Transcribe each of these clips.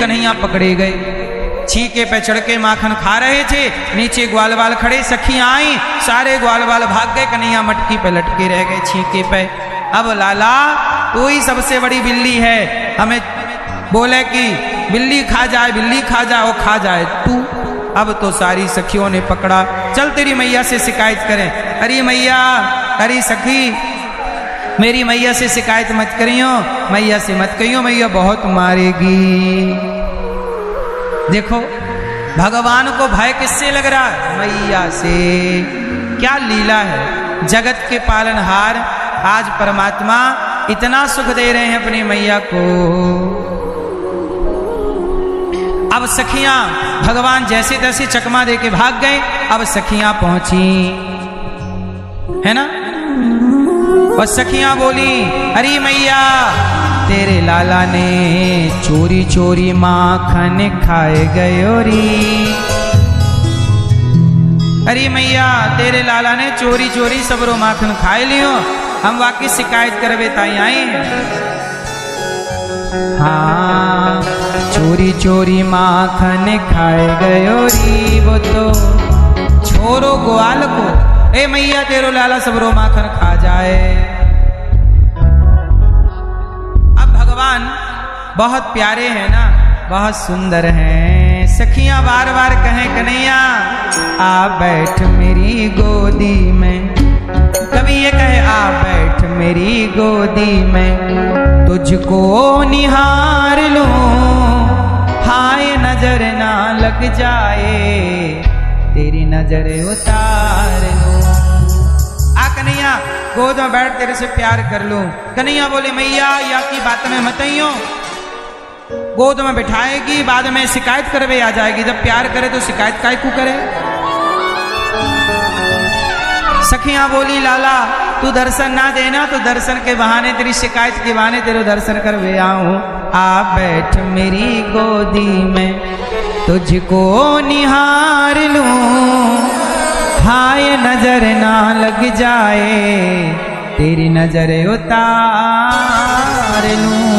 कन्हैया पकड़े गए। छीके पे चढ़ के माखन खा रहे थे, नीचे ग्वाल बाल खड़े, सखियां आई, सारे ग्वाल बाल भाग गए, कन्हैया मटकी पे लटके रह गए छीके पे। अब लाला तू ही सबसे बड़ी बिल्ली है, हमें बोले कि बिल्ली खा जाए, बिल्ली खा जाए, वो खा जाए तू। अब तो सारी सखियों ने पकड़ा, चल तेरी मैया से शिकायत करें। अरे मैया, अरे सखी, मेरी मैया से शिकायत मत करियो, मैया से मत कहियो, मैया बहुत मारेगी। देखो भगवान को भय किससे लग रहा है? मैया से। क्या लीला है, जगत के पालनहार आज परमात्मा इतना सुख दे रहे हैं अपनी मैया को। अब सखियां, भगवान जैसे तैसे चकमा दे के भाग गए। अब सखियां पहुंची, है ना, और सखियां बोली, अरे मैया तेरे लाला ने चोरी चोरी माखन खाए गयो री। अरे मैया तेरे लाला ने चोरी चोरी सबरो माखन खाए लियो, हम वाकई शिकायत करवे ताई आए हैं। हाँ चोरी चोरी माखन खाए गयो री, वो तो छोरो ग्वाल को, ए मैया तेरो लाला सबरो माखन खा जाए। अब भगवान बहुत प्यारे हैं ना, बहुत सुंदर हैं। सखियां बार बार कहें कन्हैया आ बैठ मेरी गोदी में, कभी ये कहे आ बैठ मेरी गोदी में, तुझको निहार लूं हाय नजर ना लग जाए, तेरी नजर उतार लूं। आ कन्हैया गोद में बैठ तेरे से प्यार कर लूं। कन्हैया बोले मैया या की बात में मत आइयो, गोद में बिठाएगी, बाद में शिकायत करवे आ जाएगी, जब प्यार करे तो शिकायत काय को करे। सखियां बोली लाला तू दर्शन ना देना तो दर्शन के बहाने, तेरी शिकायत के बहाने तेरे दर्शन करवे आऊं। आ बैठ मेरी गोदी में, तुझको निहार लूं हाय नजर ना लग जाए, तेरी नजर उतार लूं।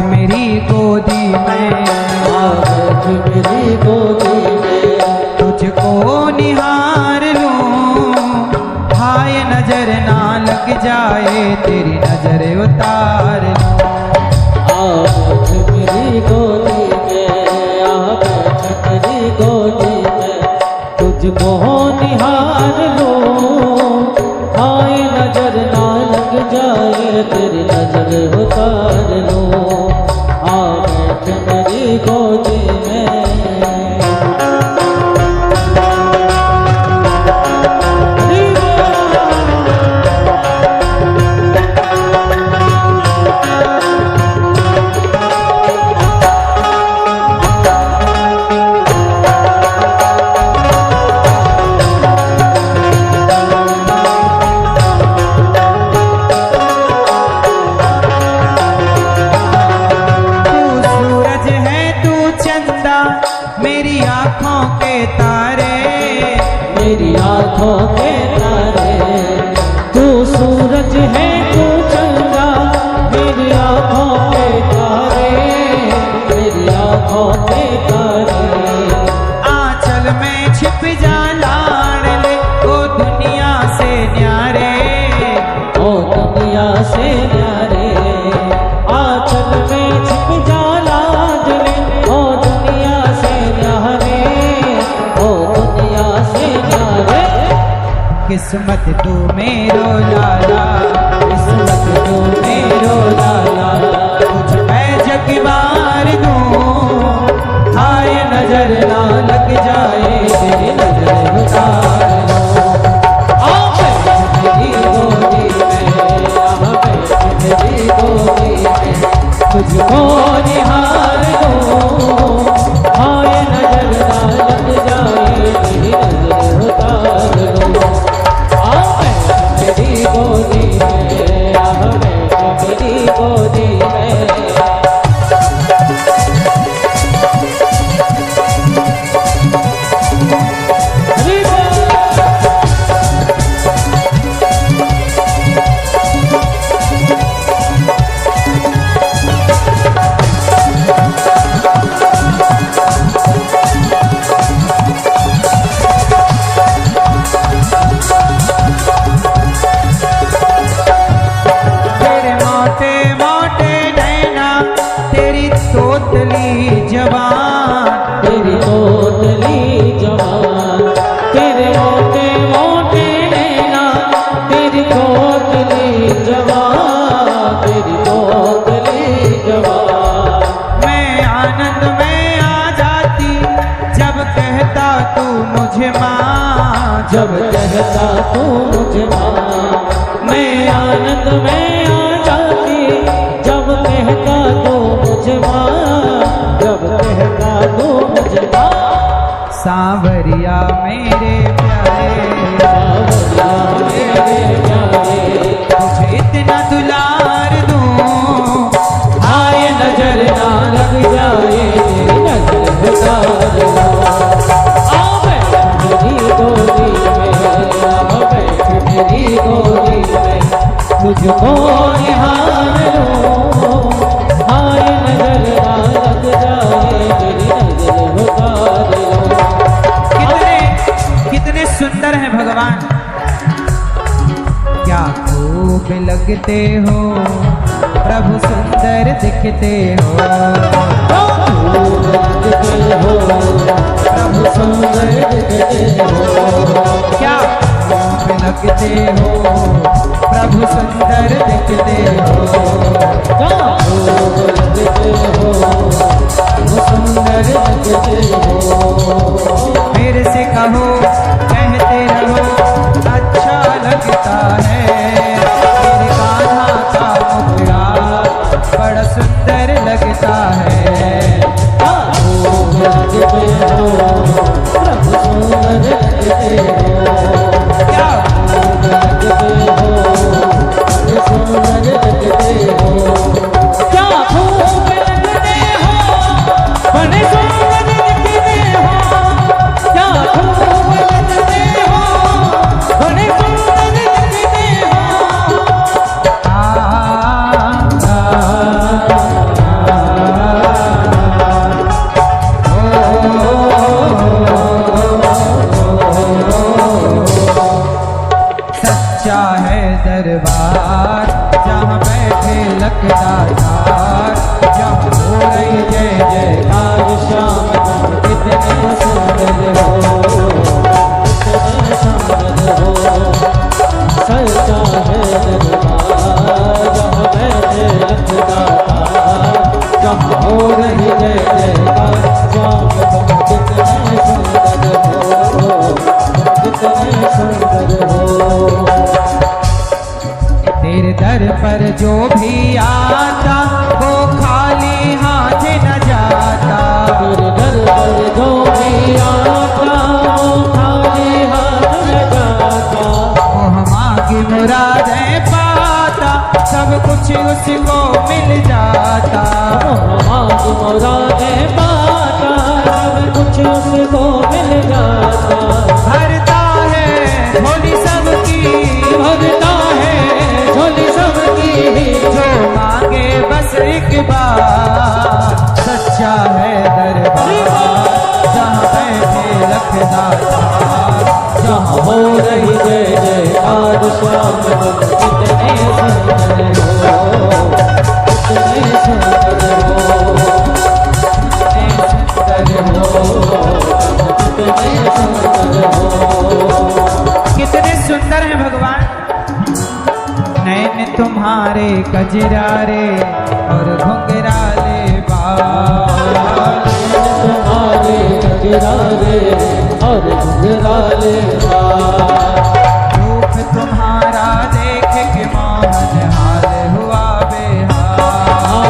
मेरी गोदी में, बैठ मेरी गोदी में, तुझको निहार लूं हाय नजर ना लग जाए, तेरी नजर उतार लूं। बैठ मेरी गोदी में, बैठ मेरी गोदी में, तुझको निहार लूं हाय नजर ना लग जाए, तेरी नजर उतार लूं। मेरी गोदी में मेरी आँखों के तारे, मेरी आँखों के तारे, तू सूरज है तू चंदा, मेरी आँखों के तारे, मेरी आँखों के तारे। आंचल में छिप जा लाड़ ले, ओ दुनिया से न्यारे, ओ दुनिया से न्यारे। आंचल में छिप जा लाड़ ले, ओ दुनिया से न्यारे, ओ दुनिया से न्यारे। किस्मत तू मेरो लाला, किस्मत तू मेरो लाला, तुझ पे जगबार दूं हाय नजर ना लग जाए, तेरी नजर उतार लूं। जवान, तेरी दोगली जवान। मैं आनंद में आ जाती जब कहता तू मुझे माँ, जब कहता तू मुझे माँ। मैं आनंद में आ जाती जब कहता तू मुझे माँ, जब कहता तू मुझे माँ। सांवरिया मेरे प्यारे, सांवरिया मेरे प्यारे, तुझे इतना दुलार दूं, आए नजर ना लग जाए, तेरी नजर उतार लो। आ बैठ मेरी गोदी में, आ बैठ मेरी गोदी में, तुझको निहार लो। आए नजर ना लग जाए, तेरी नजर उतार लो। कितने सुंदर हैं भगवान, क्या खूब लगते हो प्रभु, सुंदर दिखते हो प्रभु, सुंदर दिखते हो। क्या खूब लगते हो प्रभु, सुंदर दिखते हो। सुंदर दिखते हो। मेरे से कहो कहते रहो अच्छा लगता है, मेरे कान्हा का मुखड़ा बड़ा सुंदर लगता है। प्रभु सुंदर लगते हो। क्या सुंदर लगते हो। क्या खूब लगते हो, बड़े सुंदर दिखते हो। क्या खूब लगते हो, बड़े सुंदर दिखते हो। सच्चा है दरबार जहाँ बैठे लखदार, जहाँ हो रही जय जयकार शाम तुम कितने सुंदर हो, कितने सुंदर हो। सच्चा है दरबार जहाँ बैठे लखदार, जहाँ हो रही जय जयकार। शाम तुम कितने सुंदर हो, कितने सुंदर हो। तेरे दर पर जो भी आता वो खाली हाथ न जाता। तेरे दर पर जो भी आता वो खाली हाथ न जाता। वो मांगी मुरादें पाता, सब कुछ उसको मिल जाता। मांग मुरादें पाता, सब कुछ उसको मिल जाता। भरता है झोली सबकी, भरता है झोली सबकी, जो मांगे बस एक बार। सच्चा है दरबार जहाँ बैठे लखदार, जहाँ हो रही जय जयकार। श्याम तुम कितने सुंदर हो, कितने सुंदर हो, कितने सुंदर हो। कितने सुंदर हैं भगवान। नैन तुम्हारे कजरारे और घुंघराले बाल, तुम्हारे गजरारे और घुंघराले बाल। रूप तुम्हारा देख के मोहन हाल हुआ बेहाल।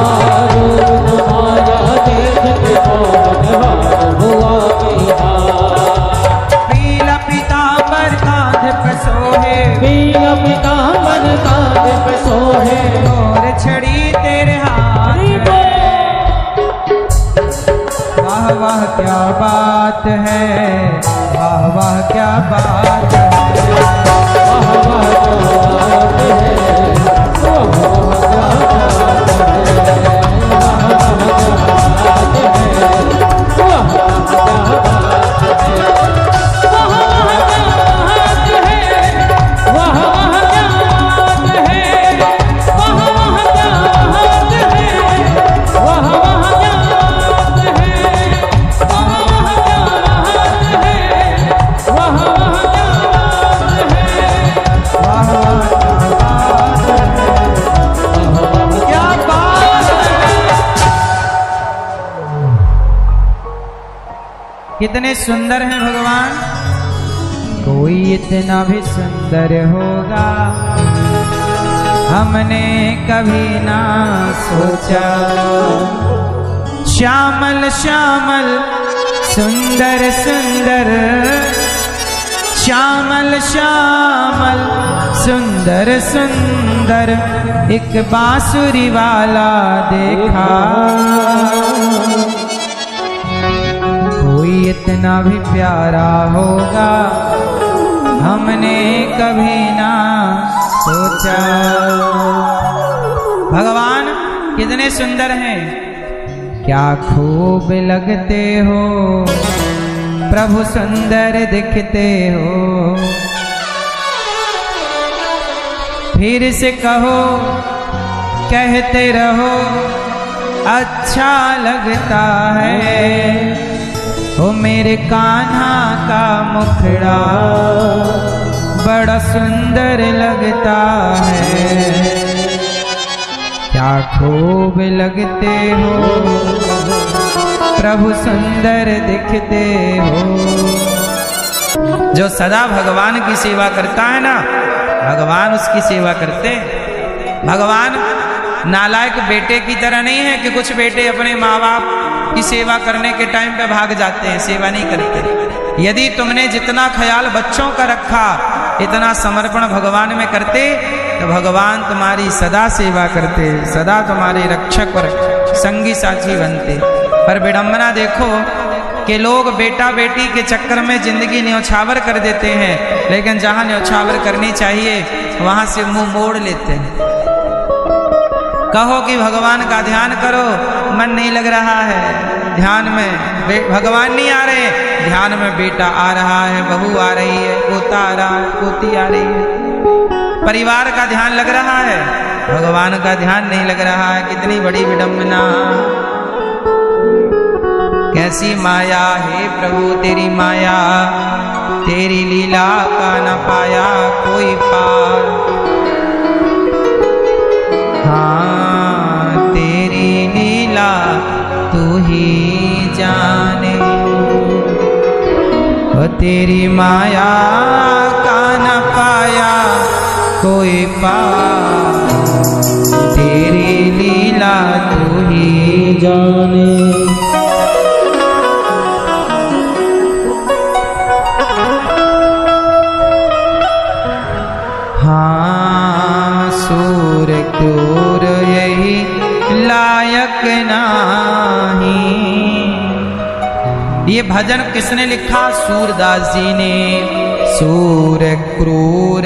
रूप तुम्हारा देख के मोहन हाल हुआ बेहाल। पीला पीतांबर कांध पे सोहे, पीला पीतांबर कांध पे सोहे, और छड़ी तेरे हाथ। वाह वाह क्या बात है, वाह वाह क्या बात है। वाह वाह क्या बात है, वाह वाह क्या बात है। कितने सुंदर हैं भगवान। कोई इतना भी सुंदर होगा हमने कभी ना सोचा। श्यामल श्यामल सुंदर सुंदर, श्यामल श्यामल सुंदर सुंदर एक बांसुरी वाला देखा। कोई इतना भी प्यारा होगा हमने कभी ना सोचा। भगवान कितने सुंदर हैं, क्या खूब लगते हो प्रभु, सुंदर दिखते हो। फिर से कहो, कहते रहो, अच्छा लगता है। ओ मेरे कान्हा का मुखड़ा बड़ा सुंदर लगता है। क्या खूब लगते हो प्रभु, सुंदर दिखते हो। जो सदा भगवान की सेवा करता है ना, भगवान उसकी सेवा करते हैं। भगवान नालायक बेटे की तरह नहीं है कि कुछ बेटे अपने माँ बाप की सेवा करने के टाइम पे भाग जाते हैं, सेवा नहीं करते। यदि तुमने जितना ख्याल बच्चों का रखा, इतना समर्पण भगवान में करते, तो भगवान तुम्हारी सदा सेवा करते, सदा तुम्हारे रक्षक और संगी साथी बनते। पर विडंबना देखो कि लोग बेटा बेटी के चक्कर में जिंदगी न्यौछावर कर देते हैं, लेकिन जहां न्यौछावर करनी चाहिए वहां से मुंह मोड़ लेते हैं। कहो कि भगवान का ध्यान करो, मन नहीं लग रहा है ध्यान में, भगवान नहीं आ रहे, ध्यान में बेटा आ रहा है, बहू आ रही है, पोता आ रहा है, पोती आ रही है। परिवार का ध्यान लग रहा है, भगवान का ध्यान नहीं लग रहा है। कितनी बड़ी विडंबना, कैसी माया है प्रभु तेरी माया, तेरी लीला का न पाया कोई पार। हाँ तेरी लीला तू ही जाने, और तेरी माया का न पाया कोई पार। तेरी लीला तू ही जाने। हाँ सूर क्रूर यही लायक नाही। ये भजन किसने लिखा? सूरदास जी ने। सूर क्रूर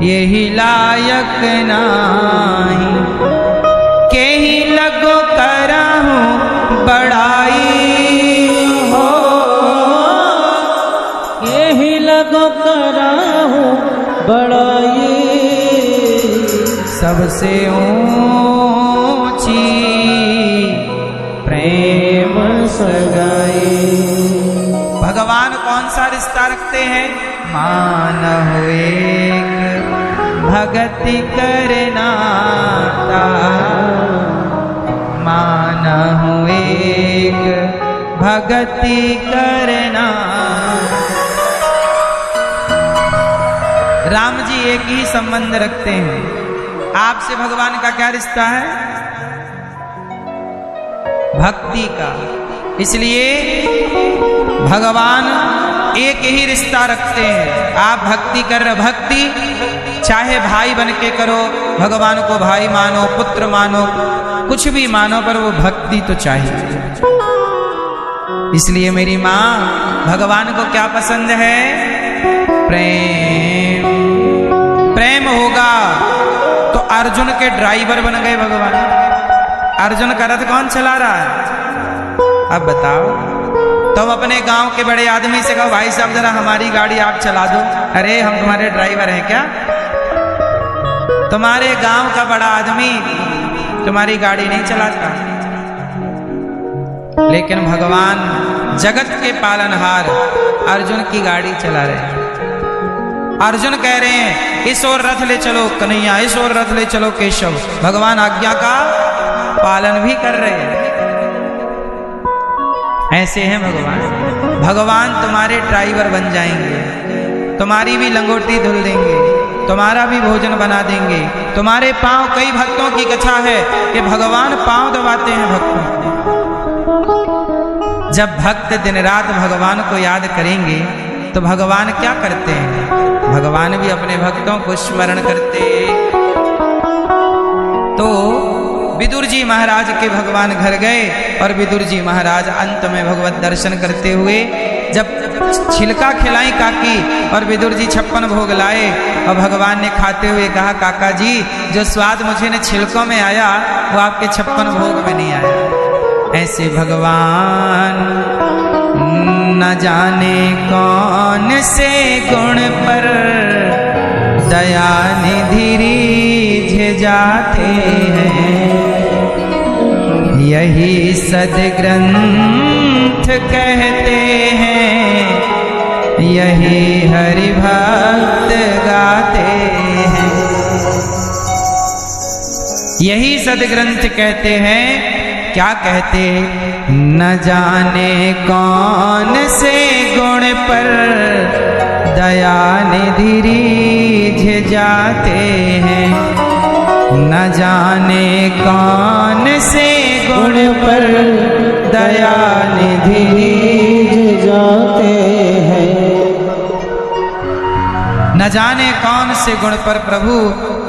यही लायक नाही, के ही लगो करहूं बड़ाई हो, के ही लगो करहूं बड़ाई। सबसे ऊंची प्रेम सगाई। भगवान कौन सा रिश्ता रखते हैं? मान हो एक भगति करना, मान हो एक भगति करना। राम जी एक ही संबंध रखते हैं। आपसे भगवान का क्या रिश्ता है? भक्ति का। इसलिए भगवान एक ही रिश्ता रखते हैं। आप भक्ति कर रहे, भक्ति चाहे भाई बन के करो, भगवान को भाई मानो, पुत्र मानो, कुछ भी मानो, पर वो भक्ति तो चाहिए। इसलिए मेरी माँ, भगवान को क्या पसंद है? प्रेम। प्रेम होगा तो अर्जुन के ड्राइवर बन गए भगवान। अर्जुन का रथ कौन चला रहा है? अब बताओ। तो अपने गांव के बड़े आदमी से कहो, भाई साहब जरा हमारी गाड़ी आप चला दो। अरे हम तुम्हारे ड्राइवर हैं क्या? तुम्हारे गांव का बड़ा आदमी तुम्हारी गाड़ी नहीं चलाता। लेकिन भगवान जगत के पालनहार अर्जुन की गाड़ी चला रहे हैं। अर्जुन कह रहे हैं इस ओर रथ ले चलो कन्हैया, इस ओर रथ ले चलो केशव। भगवान आज्ञा का पालन भी कर रहे हैं। ऐसे हैं भगवान। भगवान तुम्हारे ड्राइवर बन जाएंगे, तुम्हारी भी लंगोटी धुल देंगे, तुम्हारा भी भोजन बना देंगे। तुम्हारे पांव, कई भक्तों की कथा है कि भगवान पांव दबाते हैं भक्तों को। जब भक्त दिन रात भगवान को याद करेंगे तो भगवान क्या करते हैं? भगवान भी अपने भक्तों को स्मरण करते। तो विदुर जी महाराज के भगवान घर गए और विदुर जी महाराज अंत में भगवत दर्शन करते हुए जब छिलका खिलाई काकी और विदुर जी 56 भोग लाए और भगवान ने खाते हुए कहा, काका जी जो स्वाद मुझे ने छिलकों में आया वो आपके 56 भोग में नहीं आया। ऐसे भगवान न जाने कौन से गुण पर दया निधि रीझ जाते हैं, यही सदग्रंथ कहते हैं, यही हरि भक्त गाते हैं। यही सदग्रंथ कहते हैं, क्या कहते? न जाने कौन से गुण पर दया निधि रीझ जाते हैं, न जाने कौन से गुण पर दया निधि रीझ जाते हैं। न जाने कौन से गुण पर प्रभु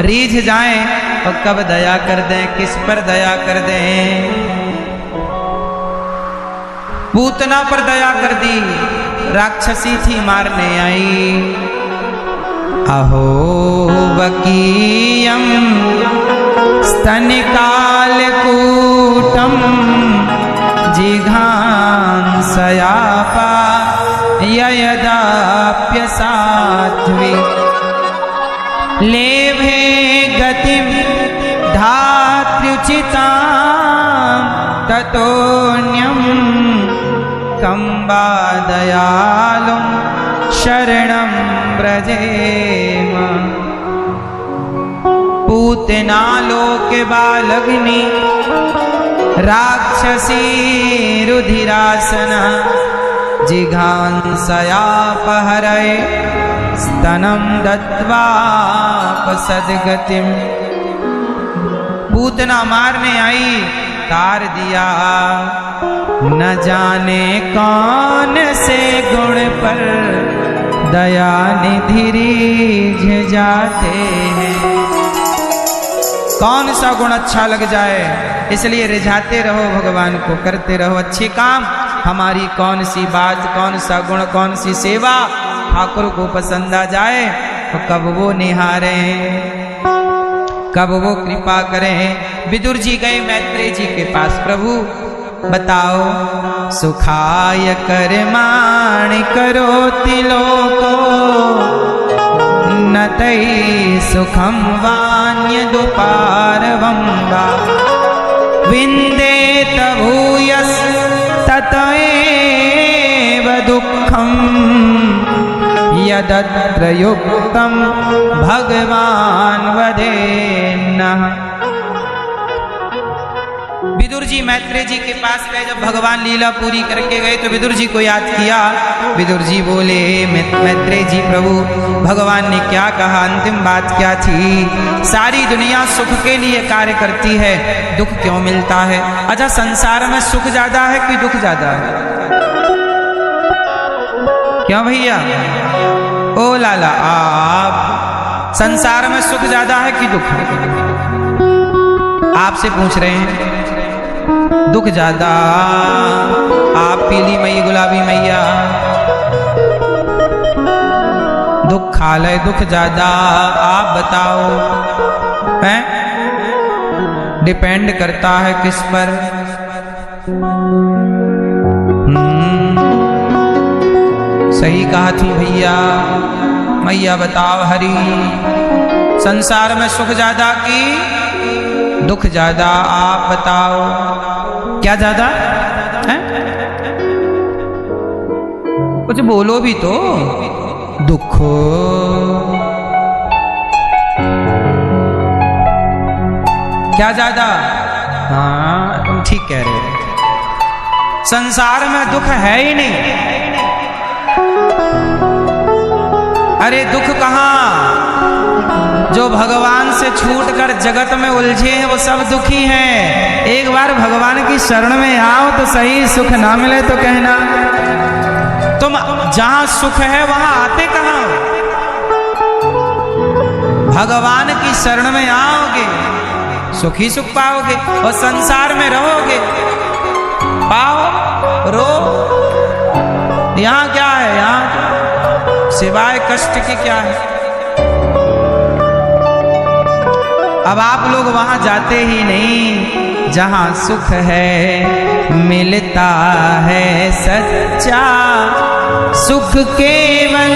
रीझ जाएं और कब दया कर दें, किस पर दया कर दें। पूतना पर दया कर दी, राक्षसी थी मारने आई। अहो वकीयम स्तनिकाल कूटम जिघांसयापा ययदाप्य साध्वी लेभे गतिम धात्र्युचितां ततोऽन्यं कम्बा दयालुं शरणं व्रजेम। पूतना लोक बालग्नि राक्षसी रुधिरासना जिघांसयापहरये स्तनं दत्त्वापसद्गतिम्। पूतना मारने आई, तार दिया। न जाने कौन से गुण पर दया निधि रीझ जाते हैं। कौन सा गुण अच्छा लग जाए इसलिए रिझाते रहो भगवान को, करते रहो अच्छे काम। हमारी कौन सी बात, कौन सा गुण, कौन सी सेवा ठाकुर को पसंद आ जाए तो कब वो निहारे, कब वो कृपा करें। विदुर जी गए मैत्रेय जी के पास, प्रभु बताओ सुखाय कर्माणि करोति लोको न तै सुखम वान्यदुपारवं वा विन्देत भूयस ततएव दुःखं यदत्र युक्तं भगवान वदेन्नः। विदुर जी मैत्रेय जी के पास गए, जब भगवान लीला पूरी करके गए तो विदुर जी को याद किया। विदुर जी बोले, मैत्रेय जी प्रभु भगवान ने क्या कहा, अंतिम बात क्या थी? सारी दुनिया सुख के लिए कार्य करती है, दुख क्यों मिलता है? अच्छा संसार में सुख ज्यादा है कि दुख ज्यादा है? क्यों भैया? ओ लाला, आप संसार में सुख ज्यादा है कि दुख? आपसे पूछ रहे हैं। दुख ज्यादा। आप पीली मई गुलाबी मैया दुख खा ले, दुख ज्यादा। आप बताओ, हैं? डिपेंड करता है किस पर? सही कहा थी भैया। मैया बताओ हरी, संसार में सुख ज्यादा की दुख ज्यादा? आप बताओ क्या ज्यादा है? कुछ बोलो भी तो। दुख क्या ज्यादा? हाँ तुम ठीक कह रहे हो, संसार में दुख है ही नहीं। अरे दुख कहाँ, जो भगवान से छूटकर जगत में उलझे हैं वो सब दुखी हैं। एक बार भगवान की शरण में आओ तो सही, सुख ना मिले तो कहना। तुम जहां सुख है वहां आते कहां हो? भगवान की शरण में आओगे सुख ही सुख पाओगे, और संसार में रहोगे पाओ रो। यहां क्या है, यहां सिवाय कष्ट के क्या है? अब आप लोग वहां जाते ही नहीं जहां सुख है, मिलता है सच्चा सुख केवल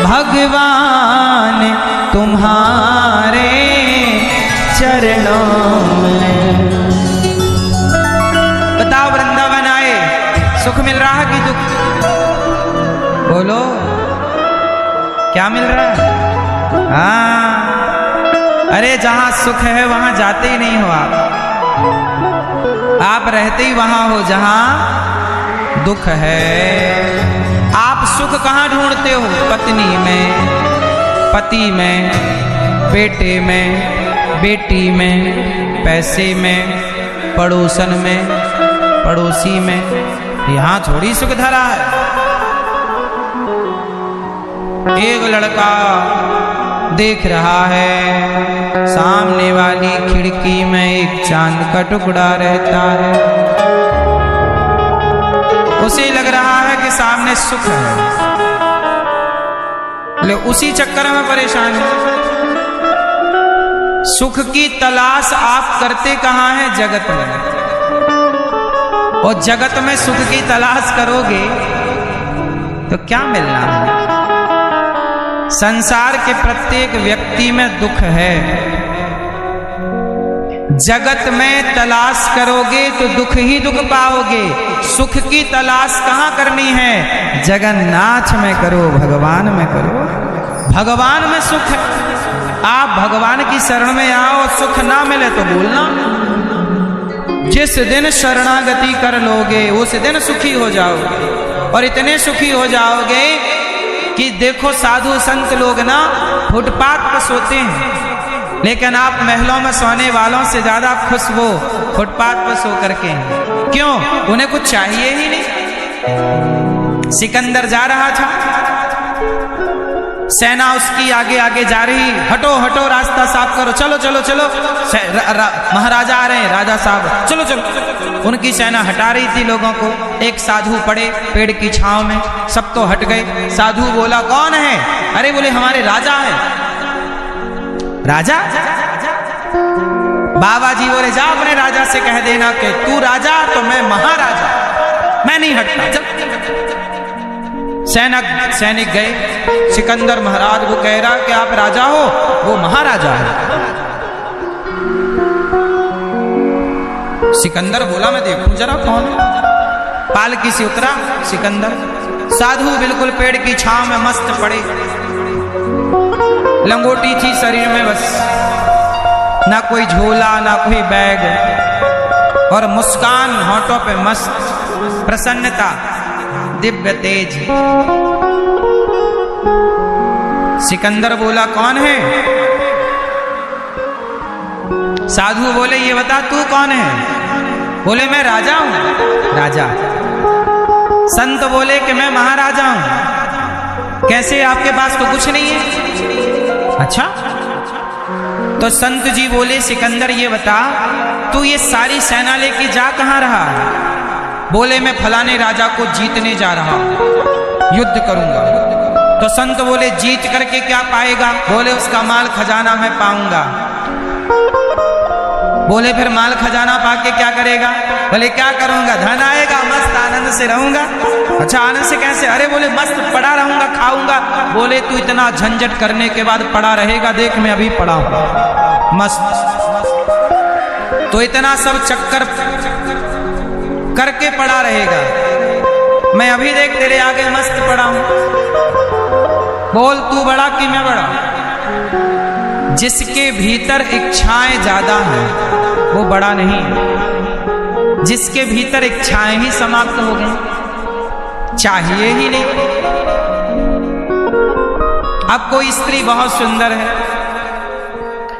भगवान तुम्हारे चरणों में। बताओ, वृंदावन आए सुख मिल रहा है कि दुख? बोलो, क्या मिल रहा है? हाँ, अरे जहां सुख है वहां जाते ही नहीं हो आप रहते ही वहां हो जहां दुख है। आप सुख कहां ढूंढते हो? पत्नी में, पति में, बेटे में, बेटी में, पैसे में, पड़ोसन में, पड़ोसी में। यहां थोड़ी सुख धरा है। एक लड़का देख रहा है सामने वाली खिड़की में एक चांद का टुकड़ा रहता है। उसे लग रहा है कि सामने सुख है, ले उसी चक्कर में परेशान है। सुख की तलाश आप करते कहां हैं? जगत में। और जगत में सुख की तलाश करोगे तो क्या मिलना है? संसार के प्रत्येक व्यक्ति में दुख है। जगत में तलाश करोगे तो दुख ही दुख पाओगे। सुख की तलाश कहां करनी है? जगन्नाथ में करो, भगवान में करो। भगवान में सुख है। आप भगवान की शरण में आओ, सुख ना मिले तो बोलना। जिस दिन शरणागति कर लोगे उस दिन सुखी हो जाओगे। और इतने सुखी हो जाओगे कि देखो, साधु संत लोग ना फुटपाथ पर सोते हैं, लेकिन आप महलों में सोने वालों से ज्यादा खुश वो फुटपाथ पर सो करके हैं। क्यों? उन्हें कुछ चाहिए ही नहीं। सिकंदर जा रहा था, सेना उसकी आगे आगे जा रही। हटो हटो, रास्ता साफ करो, चलो चलो चलो, महाराजा आ रहे हैं, राजा साहब चलो चलो। उनकी सेना हटा रही थी लोगों को। एक साधु पड़े पेड़ की छांव में, सब तो हट गए। साधु बोला, कौन है? अरे बोले, हमारे राजा हैं। राजा? बाबा जी बोले, जा अपने राजा से कह देना कि तू राजा तो मैं महाराजा, मैं नहीं हटता। सैनिक गए। सिकंदर महाराज वो कह रहा कि आप राजा हो, वो महाराजा है। सिकंदर बोला, मैं देखूं जरा कौन है। पालकी से उतरा सिकंदर। साधु बिल्कुल पेड़ की छांव में मस्त पड़े, लंगोटी थी शरीर में बस, ना कोई झोला ना कोई बैग, और मुस्कान होठों पे मस्त, प्रसन्नता, दिव्य तेज। सिकंदर बोला, कौन है? साधु बोले, ये बता तू कौन है? बोले, मैं राजा हूं। राजा? संत बोले कि मैं महाराजा हूं। कैसे? आपके पास तो कुछ नहीं है। अच्छा? तो संत जी बोले, सिकंदर ये बता, तू ये सारी सेना लेके जा कहां रहा है? बोले, मैं फलाने राजा को जीतने जा रहा हूं, युद्ध करूंगा। तो संत बोले, जीत करके क्या पाएगा? बोले, उसका माल खजाना मैं पाऊंगा। बोले, फिर माल खजाना पाके क्या करेगा? बोले, क्या करूंगा? धन आएगा, मस्त आनंद से रहूंगा। अच्छा, आनंद से कैसे? अरे बोले, मस्त पड़ा रहूंगा, खाऊंगा। बोले, तू इतना झंझट करने के बाद पड़ा रहेगा? देख, मैं अभी पड़ा हूं मस्त। तो इतना सब चक्कर करके पड़ा रहेगा, मैं अभी देख तेरे आगे मस्त पड़ा हूं। बोल, तू बड़ा कि मैं बड़ा? जिसके भीतर इच्छाएं ज्यादा हैं वो बड़ा नहीं। जिसके भीतर इच्छाएं ही समाप्त हो गई, चाहिए ही नहीं, अब कोई स्त्री बहुत सुंदर है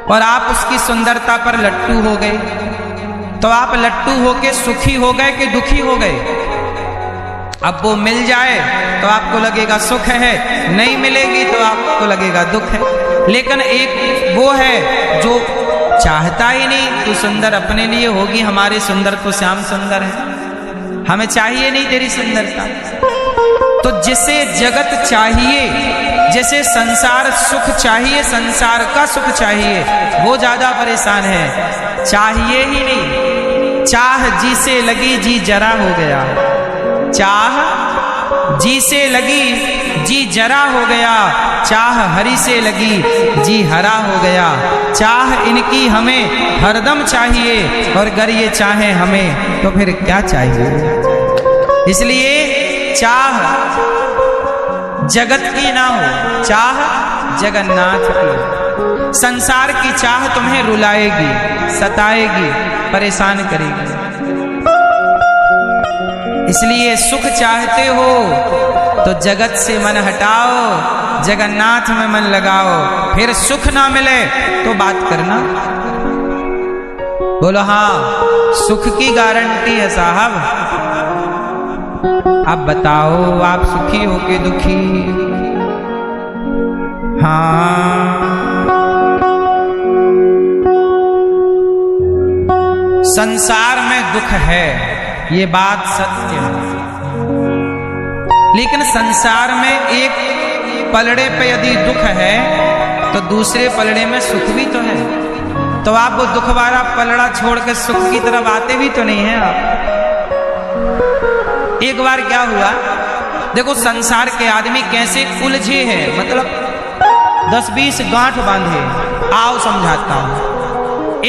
और आप उसकी सुंदरता पर लट्टू हो गए, तो आप लट्टू होके सुखी हो गए कि दुखी हो गए? अब वो मिल जाए तो आपको लगेगा सुख है, नहीं मिलेगी तो आपको लगेगा दुख है। लेकिन एक वो है जो चाहता ही नहीं तू सुंदर अपने लिए होगी, हमारे सुंदर तो श्याम सुंदर है, हमें चाहिए नहीं तेरी सुंदरता। तो जिसे जगत चाहिए, जिसे संसार सुख चाहिए, संसार का सुख चाहिए, वो ज्यादा परेशान है। चाहिए ही नहीं, चाह जी से लगी जी जरा हो गया, चाह जी से लगी जी जरा हो गया, चाह हरि से लगी जी हरा हो गया। चाह इनकी हमें हरदम चाहिए और अगर ये चाहे हमें तो फिर क्या चाहिए। इसलिए चाह जगत की ना हो, चाह जगन्नाथ की। संसार की चाह तुम्हें रुलाएगी, सताएगी, परेशान करेगी। इसलिए सुख चाहते हो तो जगत से मन हटाओ, जगन्नाथ में मन लगाओ, फिर सुख ना मिले तो बात करना। बोलो हाँ, सुख की गारंटी है साहब। अब बताओ आप सुखी हो के दुखी? हाँ, संसार में दुख है, ये बात सत्य है, लेकिन संसार में एक पलड़े पे यदि दुख है तो दूसरे पलड़े में सुख भी तो है। तो आप वो दुख वाला पलड़ा छोड़ के सुख की तरफ आते भी तो नहीं है आप। एक बार क्या हुआ, देखो संसार के आदमी कैसे उलझे हैं, मतलब 10-20 गांठ बांधे। आओ समझाता हूं।